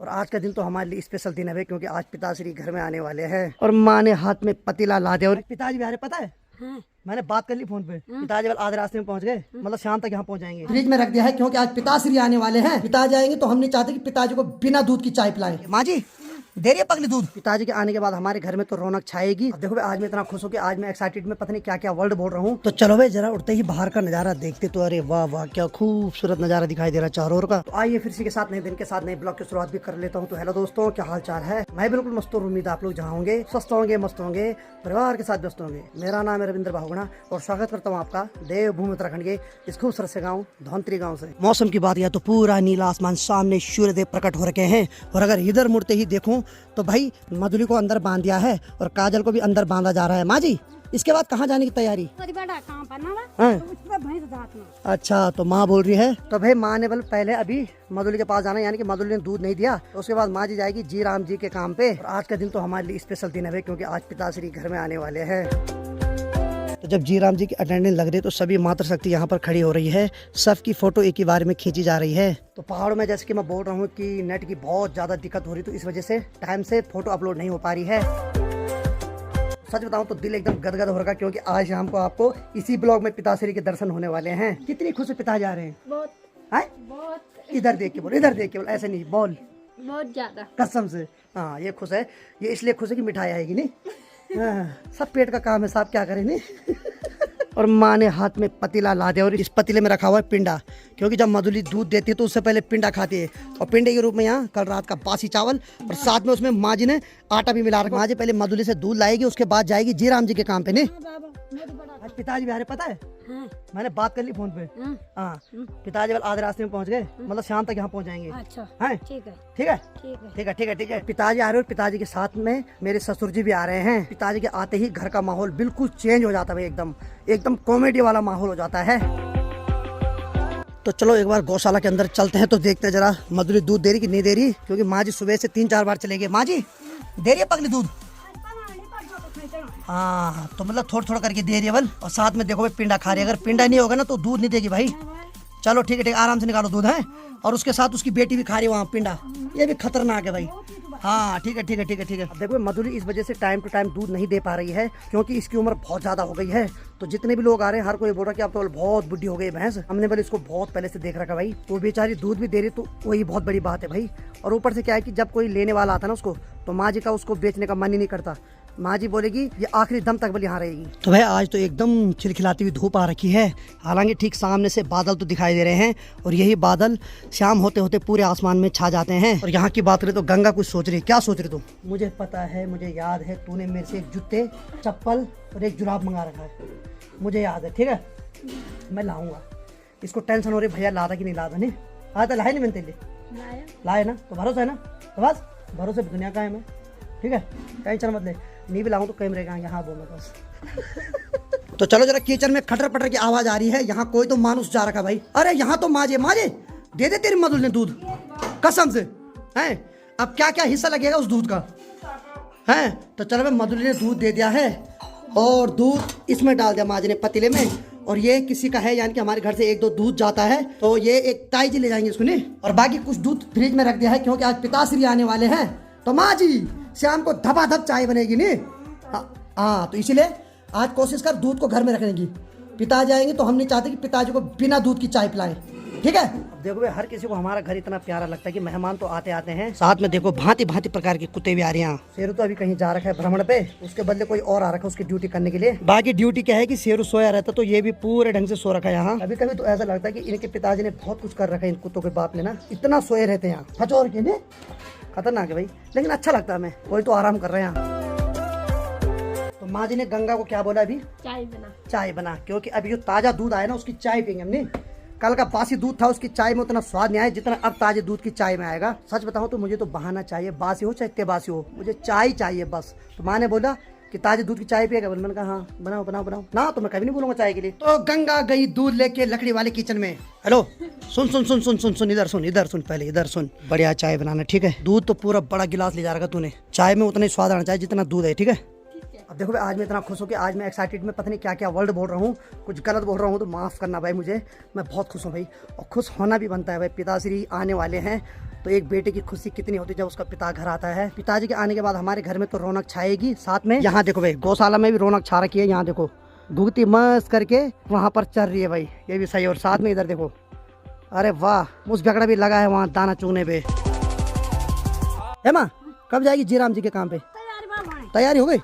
और आज का दिन तो हमारे लिए स्पेशल दिन है क्योंकि आज पिताश्री घर में आने वाले हैं और माँ ने हाथ में पतीला ला दिया। और पिताजी भी आ रहे, पता है हाँ। मैंने बात कर ली फोन पे। पिताजी वाले आधे रास्ते में पहुंच गए, मतलब शाम तक यहाँ पहुंच जाएंगे। फ्रिज में रख दिया है क्योंकि आज पिताश्री आने वाले हैं। पिताजी आएंगे तो हम नहीं चाहते कि पिताजी को बिना दूध की चाय पिलाएं। माँ जी दे रही है पगली दूध। पिताजी के आने के बाद हमारे घर में तो रौनक छाएगी। अब देखो भाई आज मैं इतना खुश हूँ कि आज मैं एक्साइटेड में पता नहीं क्या क्या वर्ड बोल रहा हूँ। तो चलो भाई जरा उठते ही बाहर का नजारा देखते तो अरे वाह वाह क्या खूबसूरत नजारा दिखाई दे रहा है चारों ओर का। तो आइए फिर इसी के साथ नए दिन के साथ नए ब्लॉग की शुरुआत भी कर लेता हूँ। तो हेलो दोस्तों, क्या हाल चाल है? मैं बिल्कुल मस्त हूँ, उम्मीद आप लोग जहाँ होंगे स्वस्थ होंगे, मस्त होंगे, परिवार के साथ व्यस्त होंगे। मेरा नाम है रविंद्र बाहुगुणा और स्वागत करता हूँ आपका देवभूमि उत्तराखंड के इस खूबसूरत से गाँव धौंतरी गाँव से। मौसम की बात यह तो पूरा नीला आसमान, सामने सूर्यदेव प्रकट हो रखे हैं। और अगर इधर मुड़ते ही देखूं तो भाई मधुली को अंदर बांध दिया है और काजल को भी अंदर बांधा जा रहा है। माँ जी इसके बाद कहाँ जाने की तैयारी? अच्छा तो माँ बोल रही है तो भाई माँ ने बोल पहले अभी मधुली के पास जाना, यानी कि मधुली ने दूध नहीं दिया तो उसके बाद माँ जी जाएगी जी राम जी के काम पे। और आज का दिन तो हमारे लिए स्पेशल दिन है क्योंकि आज पिताश्री घर में आने वाले हैं। तो जब जी राम जी की अटेंडेंस लग रही है तो सभी मातृशक्ति यहाँ पर खड़ी हो रही है, सबकी फोटो एक ही बार में खींची जा रही है। तो पहाड़ों में जैसे कि मैं बोल रहा हूँ कि नेट की बहुत ज्यादा दिक्कत हो रही, तो इस वजह से टाइम से फोटो अपलोड नहीं हो पा रही है। सच बताऊं तो दिल एकदम गदगद हो रहा क्योंकि आज शाम को आपको इसी ब्लॉग में पिताश्री के दर्शन होने वाले हैं। कितनी खुश पिता जा रहे हैं? बहुत। इधर देख के बोल, इधर देख के बोल, ऐसे नहीं बोल, बहुत ज्यादा कसम से। हाँ ये खुश है, ये इसलिए खुश है कि मिठाई आएगी नहीं। सब पेट का काम है, साहब क्या करें नहीं। और माँ ने हाथ में पतीला ला दिया और इस पतीले में रखा हुआ है पिंडा, क्योंकि जब मधुली दूध देती है तो उससे पहले पिंडा खाती है। और पिंडे के रूप में यहाँ कल रात का बासी चावल और साथ में उसमें माँ जी ने आटा भी मिला रखा। माँ जी पहले मधुली से दूध लाएगी, उसके बाद जाएगी जी राम जी के काम पे। नहीं आज पिताजी भी आ रहे, पता है हाँ। मैंने बात कर ली फोन पे। हाँ पिताजी वाले आधे रास्ते में पहुंच गए, मतलब शाम तक यहाँ पहुंच जाएंगे। अच्छा है ठीक है ठीक है ठीक है ठीक है ठीक है ठीक है। पिताजी आ रहे हैं और पिताजी के साथ में मेरे ससुर जी भी आ रहे हैं। पिताजी के आते ही घर का माहौल बिल्कुल चेंज हो जाता है, एकदम एकदम कॉमेडी वाला माहौल हो जाता है। तो चलो एक बार गौशाला के अंदर चलते हैं तो देखते हैं जरा मधुली दूध दे रही कि नहीं दे रही, क्योंकि माँ जी सुबह से 3-4 बार चले गए। माँ जी दे रही है पगली दूध? हाँ तो मतलब थोड़ा थोड़ा करके दे रही है बल। और साथ में देखो भाई पिंडा खा रही है, अगर पिंडा नहीं होगा ना तो दूध नहीं देगी भाई। चलो ठीक है ठीक है, आराम से निकालो दूध है। और उसके साथ उसकी बेटी भी खा रही है वहाँ पिंडा, ये भी खतरनाक है भाई। हाँ ठीक है ठीक है ठीक है ठीक है। अब देखो मधुली इस वजह से टाइम टू टाइम दूध नहीं दे पा रही है क्योंकि इसकी उम्र बहुत ज्यादा हो गई है। तो जितने भी लोग आ रहे हैं हर कोई बोल रहा कि अब तो बहुत बुढ़ी हो गई भैंस। हमने बोले इसको बहुत पहले से देख रखा भाई, तो बेचारी दूध भी दे रही तो वही बहुत बड़ी बात है भाई। और ऊपर से क्या है कि जब कोई लेने वाला आता है ना उसको, तो माँ जी का उसको बेचने का मन ही नहीं करता। माँ जी बोलेगी ये आखिरी दम तक बोले यहाँ रहेगी। तो भाई आज तो एकदम खिलखिलाती हुई धूप आ रखी है, हालांकि ठीक सामने से बादल तो दिखाई दे रहे हैं और यही बादल शाम होते होते पूरे आसमान में छा जाते हैं। और यहाँ की बात करें तो गंगा कुछ सोच रही है। क्या सोच रही तू? मुझे पता है, मुझे याद है, तूने मेरे से एक जूते, चप्पल और एक जुराब मंगा रखा है, मुझे याद है। ठीक है मैं लाऊंगा, इसको टेंशन हो रही भैया ला रहा कि नहीं ला रहा। नहीं आता लाए नहीं मैंने तेरे लिए, लाए ना तो भरोसा है ना, तो बस भरोसे दुनिया का है मैं। ठीक है टेंशन मत ले, नहीं भी लाऊं तो कैमरे का यहाँ बोलो बस। तो चलो जरा किचन में खटर पटर की आवाज आ रही है, यहाँ कोई तो मानुस जा रखा भाई। अरे यहाँ तो माजे माजे दे दे तेरी मधुल ने दूध, कसम से हैं। अब क्या क्या हिस्सा लगेगा उस दूध का हैं। तो चलो भाई मधुल ने दूध दे दिया है और दूध इसमें डाल दिया माजे ने पतीले में। और ये किसी का है, यानी कि हमारे घर से 1-2 दूध जाता है तो ये एक ताई जी ले जाएंगे इसको। नहीं और बाकी कुछ दूध फ्रिज में रख दिया है क्योंकि आज पिताश्री आने वाले हैं। तो माँ जी शाम को धपाधप चाय बनेगी। नहीं हाँ तो इसीलिए आज कोशिश कर दूध को घर में रखने की। पिताजी आएंगे तो हम नहीं चाहते कि पिताजी को बिना दूध की चाय पिलाएं। ठीक है अब देखो हर किसी को हमारा घर इतना प्यारा लगता है कि मेहमान तो आते आते हैं, साथ में देखो भांति भांति प्रकार के कुत्ते भी आ रहे हैं। शेरू तो अभी कहीं जा रखा है भ्रमण पे, उसके बदले कोई और आ रखा है उसकी ड्यूटी करने के लिए। बाकी ड्यूटी क्या है कि शेरू सोया रहता तो ये भी पूरे ढंग से सो रखा है यहाँ। कभी कभी तो ऐसा लगता है कि इनके पिताजी ने बहुत कुछ कर रखा है इन कुत्तों के बाप ने ना, इतना सोए रहते हैं यहाँ खचोर के। नहीं खतरनाक है भाई, लेकिन अच्छा लगता है हमें, कोई तो आराम कर रहे हैं यहाँ। तो माँ जी ने गंगा को क्या बोला? अभी चाय बना, क्योंकि अभी जो ताजा दूध आया ना उसकी चाय पियेंगे हमने। कल का बासी दूध था उसकी चाय में उतना स्वाद नहीं आया जितना अब ताजे दूध की चाय में आएगा। सच बताऊं तो मुझे तो बहाना चाहिए, बासी हो चाहे इतने बासी हो, मुझे चाय चाहिए बस। तो माँ ने बोला कि ताजे दूध की चाय पिएगा? मैंने कहा हाँ बनाओ बनाओ बनाओ ना, तो मैं कभी नहीं बोलूंगा चाय के लिए। तो गंगा गई दूध लेके लकड़ी वाले किचन में। हेलो सुन सुन सुन सुन सुन सुन इधर सुन, इधर सुन, पहले इधर सुन। बढ़िया चाय बनाना ठीक है, दूध तो पूरा बड़ा गिलास ले जा रहा तूने, चाय में उतना ही स्वाद आना चाहिए जितना दूध है। ठीक है अब देखो भाई आज मैं इतना खुश हूँ कि आज मैं एक्साइटेड में पता नहीं क्या क्या वर्ड बोल रहा हूँ, कुछ गलत बोल रहा हूँ तो माफ़ करना भाई मुझे। मैं बहुत खुश हूँ भाई, और खुश होना भी बनता है भाई। पिताश्री आने वाले हैं तो एक बेटे की खुशी कितनी होती है जब उसका पिता घर आता है। पिताजी के आने के बाद हमारे घर में तो रौनक छाएगी। साथ में यहाँ देखो भाई, गौशाला में भी रौनक छा रखी है। यहाँ देखो घुगती मस्त करके वहाँ पर चल रही है भाई, ये भी सही। और साथ में इधर देखो, अरे वाह, मुझ झगड़ा भी लगा है वहाँ दाना चुगने पे। है माँ, कब जाएगी जीराम जी के काम पे? तैयारी हो गई?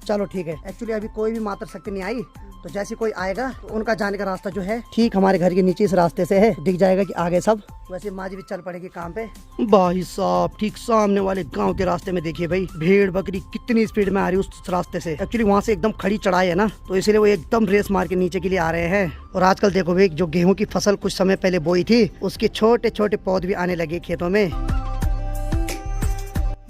चलो ठीक है। एक्चुअली अभी कोई भी मातृ शक्ति नहीं आई, तो जैसे कोई आएगा तो उनका जाने का रास्ता जो है ठीक हमारे घर के नीचे इस रास्ते से है, दिख जाएगा कि आगे सब। वैसे माँ जी भी चल पड़ेगी काम पे। भाई साहब, ठीक सामने वाले गांव के रास्ते में देखिए भाई, भेड़ बकरी कितनी स्पीड में आ रही है उस रास्ते से। एक्चुअली वहाँ से एकदम खड़ी चढ़ाई है ना, तो इसलिए वो एकदम रेस मार के नीचे के लिए आ रहे हैं। और आजकल देखो भाई, जो गेहूँ की फसल कुछ समय पहले बोई थी, उसके छोटे छोटे पौधे भी आने लगे खेतों में।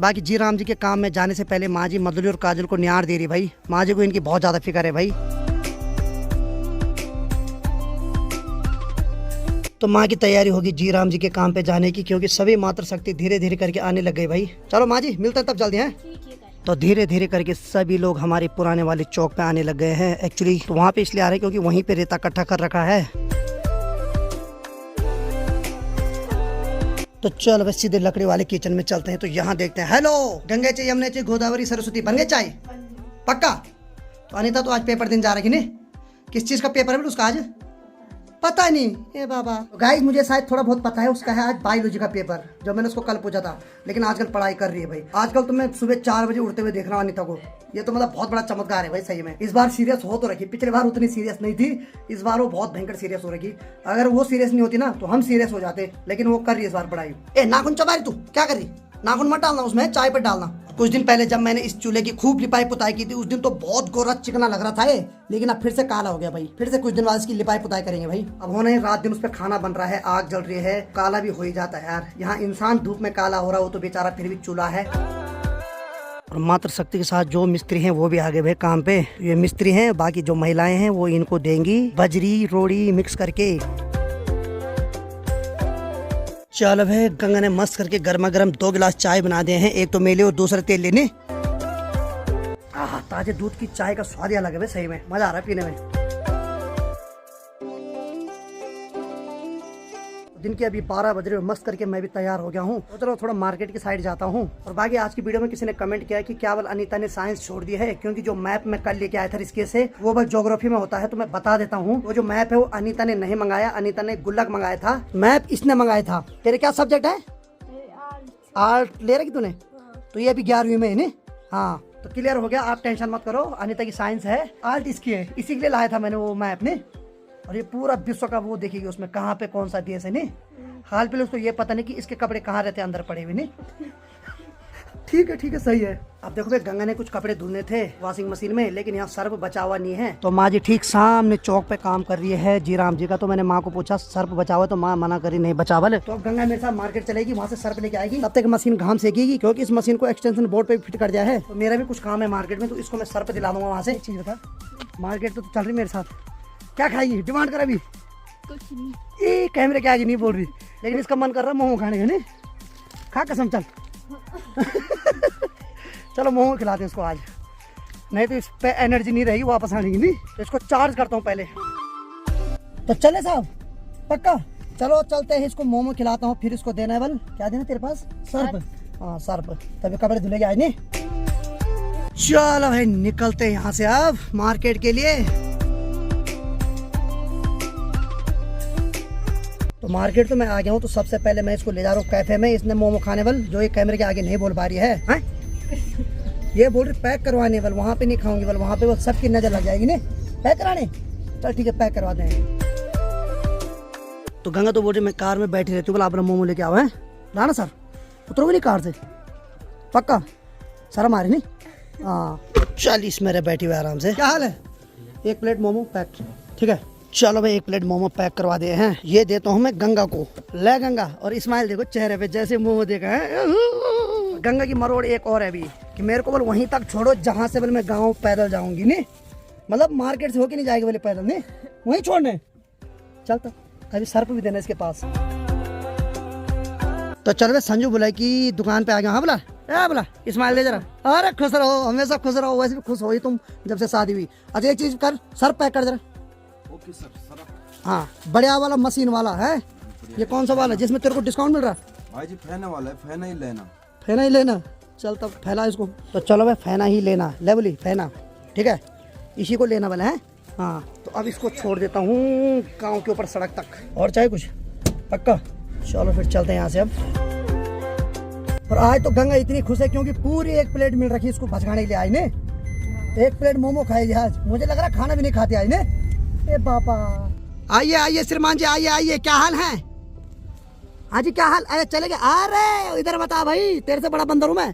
बाकी जी राम जी के काम में जाने से पहले माँ जी मधुली और काजल को न्यार दे रही भाई। माँ जी को इनकी बहुत ज्यादा फिक्र है भाई। तो माँ की तैयारी होगी जी राम जी के काम पे जाने की, क्योंकि सभी मातृ शक्ति धीरे धीरे करके आने लग गई भाई। चलो माँ जी, मिलते हैं तब जल्दी हैं। तो धीरे धीरे करके सभी लोग हमारे पुराने वाले चौक पे आने लग गए हैं। एक्चुअली तो वहाँ पे इसलिए आ रहे हैं क्योंकि वहीं पे रेता इकट्ठा कर रखा है। तो चल बस सीधे लकड़ी वाले किचन में चलते हैं। तो यहाँ देखते हैं। हेलो, गंगे चे यमुने चे गोदावरी सरस्वती, बन गए चाय? पक्का? तो अनीता तो आज पेपर दिन जा रही है। किस चीज का पेपर है उसका आज? पता नहीं। ए बाबा, गाइस मुझे शायद थोड़ा बहुत पता है। उसका है आज बायोलॉजी का पेपर, जो मैंने उसको कल पूछा था। लेकिन आजकल पढ़ाई कर रही है भाई। आजकल तो मैं सुबह 4 बजे उठते हुए देख रहा हूँ अनीता को। ये तो मतलब बहुत बड़ा चमत्कार है भाई सही में। इस बार सीरियस हो तो रखी, पिछली बार उतनी सीरियस नहीं थी, इस बार वो बहुत भयंकर सीरियस हो रखी। अगर वो सीरियस नहीं होती ना तो हम सीरियस हो जाते, लेकिन वो कर रही है इस बार पढ़ाई। ए नाखून चबा रही तू, क्या कर रही? नाखून मत डालना उसमें, चाय पर डालना। कुछ दिन पहले जब मैंने इस चूल्हे की खूब लिपाई पुताई की थी, उस दिन तो बहुत गोरा चिकना लग रहा था ये, लेकिन अब फिर से काला हो गया भाई। फिर से कुछ दिन बाद इसकी लिपाई पुताई करेंगे भाई। अब होने रात दिन उस पर खाना बन रहा है, आग जल रही है, काला भी हो ही जाता है यार। यहाँ इंसान धूप में काला हो रहा हो तो बेचारा फिर भी चूल्हा है। और मातृ शक्ति के साथ जो मिस्त्री हैं वो भी आगे भाई काम पे। ये मिस्त्री हैं, बाकी जो महिलाएं हैं वो इनको देंगी बजरी रोड़ी मिक्स करके। चलो भाई, गंगा ने मस्त करके गर्मा गर्म 2 गिलास चाय बना दिए हैं। एक तो मेले और दूसरा तेल लेने। ताजे दूध की चाय का स्वाद ही अलग है भाई सही में, मजा आ रहा है पीने में। दिन के अभी 12 बज रहे हो, मस्त करके मैं भी तैयार हो गया हूँ। तो चलो थोड़ा मार्केट की साइड जाता हूँ। और बाकी आज की वीडियो में किसी ने कमेंट किया कि क्या अनीता ने साइंस छोड़ दी है, क्योंकि जो मैप मैं कल लेके आया था इसके से वो बस ज्योग्राफी में होता है। तो मैं बता देता हूँ, वो जो मैप है वो अनीता ने नहीं मंगाया, अनीता ने गुल्लक मंगाया था। मैप इसने मंगाया था। तेरे क्या सब्जेक्ट है? आर्ट ले रही तूने? तो ये अभी 11वीं में है ना? हाँ, तो क्लियर हो गया, आप टेंशन मत करो। अनीता की साइंस है, आर्ट इसकी है, इसी के लिए लाया था मैंने वो मैप ने। और ये पूरा विश्व का वो देखेगी उसमें कहाँ पे कौन सा देश है नहीं। हाल फिलहाल उसको ये पता नहीं कि इसके कपड़े कहाँ रहते हैं अंदर पड़े हुए नहीं। ठीक है सही है। अब देखो भाई, गंगा ने कुछ कपड़े धुलने थे वॉशिंग मशीन में, लेकिन यहाँ सर्फ बचा हुआ नहीं है। तो माँ जी ठीक सामने चौक पे काम कर रही है जी राम जी का। तो मैंने माँ को पूछा सर्फ बचा हुआ, तो माँ मना करी नहीं बचा हुआ। तो अब गंगा मेरे साथ मार्केट चलेगी, वहाँ से सर्फ लेके आएगी। तब तक मशीन घाम सेकेगी, क्योंकि इस मशीन को एक्सटेंशन बोर्ड पे फिट कर दिया है। तो मेरा भी कुछ काम है मार्केट में, तो इसको मैं सर्फ दिला दूंगा वहाँ से। चीज बता, मार्केट तो चल रही मेरे साथ। क्या खाएगी? डिमांड कर अभी कुछ नहीं। ये कैमरे के आगे नहीं बोल रही, लेकिन इसका मन कर रहा है मोमो खाने का। नहीं खा कसम, चल चलो मोमो खिलाते हैं इसको आज, नहीं तो इस पे एनर्जी नहीं रहेगी वापस आने की। नहीं तो इसको चार्ज करता हूँ पहले। तो चले साहब, पक्का? चलो चलते हैं, इसको मोमो खिलाता हूँ, फिर इसको देना है। बल क्या देना तेरे पास? सर्फ। हाँ सर्फ, तभी कपड़े धुलेंगे आज। नहीं चलो भाई, निकलते हैं यहाँ से अब मार्केट के लिए। तो मार्केट तो मैं आ गया हूँ। तो सबसे पहले मैं इसको ले जा रहा हूँ कैफे में। इसने मोमो खाने वाल, जो ये कैमरे के आगे नहीं बोल पा रही है, ये बोल रही पैक करवाने वाल, वहाँ पे नहीं खाऊंगी वाल, वहाँ पे वो सबकी नजर लग जाएगी। नहीं पैक कराने? चल ठीक है, पैक करवा दें। तो गंगा तो बोल रही मैं कार में बैठी रहती हूँ, बोला आप मोमो लेके आओ। है लाना सर, उतरोगे नहीं कार से? पक्का? शर्म आ रही नहीं? हाँ चल, इसमें रह बैठी हुई आराम से। क्या हाल है? 1 प्लेट मोमो पैक। ठीक है चलो भाई, 1 प्लेट मोमो पैक करवा दिए हैं। ये देता हूँ मैं गंगा को। ले गंगा, और इस्माइल देखो चेहरे पे जैसे मोमो देखा है। गंगा की मरोड़ एक और है अभी, कि मेरे को बोल वहीं तक छोड़ो जहाँ से बोले मैं गाँव पैदल जाऊंगी। नहीं मतलब मार्केट से होके नहीं जाएगी बोले पैदल, नहीं वहीं छोड़ने। चलता अभी सर्फ भी देना इसके पास। तो चल भाई, संजू बोला कि दुकान पे आ गया। हाँ बोला, बोला इस्माइल दे जरा। अरे खुश रहो, हमेशा खुश रहो, वैसे भी खुश हो ही तुम जब से शादी हुई। अच्छा एक चीज कर, सर्फ पैक कर जरा। हाँ बढ़िया वाला मशीन वाला है। ये कौन सा वाला जिसमें तेरे को डिस्काउंट मिल रहा है? भाई जी फैना वाला है, फैना ही लेना। फैना ही लेना, चल तब फैला इसको। तो चलो भाई फैना ही लेना, लेवली फैना, ठीक है, इसी को लेना वाला है। हाँ तो अब इसको छोड़ देता हूँ गाँव के ऊपर सड़क तक। और चाहे कुछ पक्का, चलो फिर चलते हैं यहाँ से अब। और आज तो गंगा इतनी खुश है क्योंकि पूरी 1 प्लेट मिल रखी इसको भजगाने के लिए। आज ने 1 प्लेट मोमो खाएगी आज, मुझे लग रहा खाना भी नहीं खाते आज ने। ए बाबा, आइए आइए श्रीमान जी, आइए आइए, क्या हाल है? हाँ जी क्या हाल? अरे चले गए? अरे इधर बता भाई, तेरे से बड़ा बंदर हूँ मैं।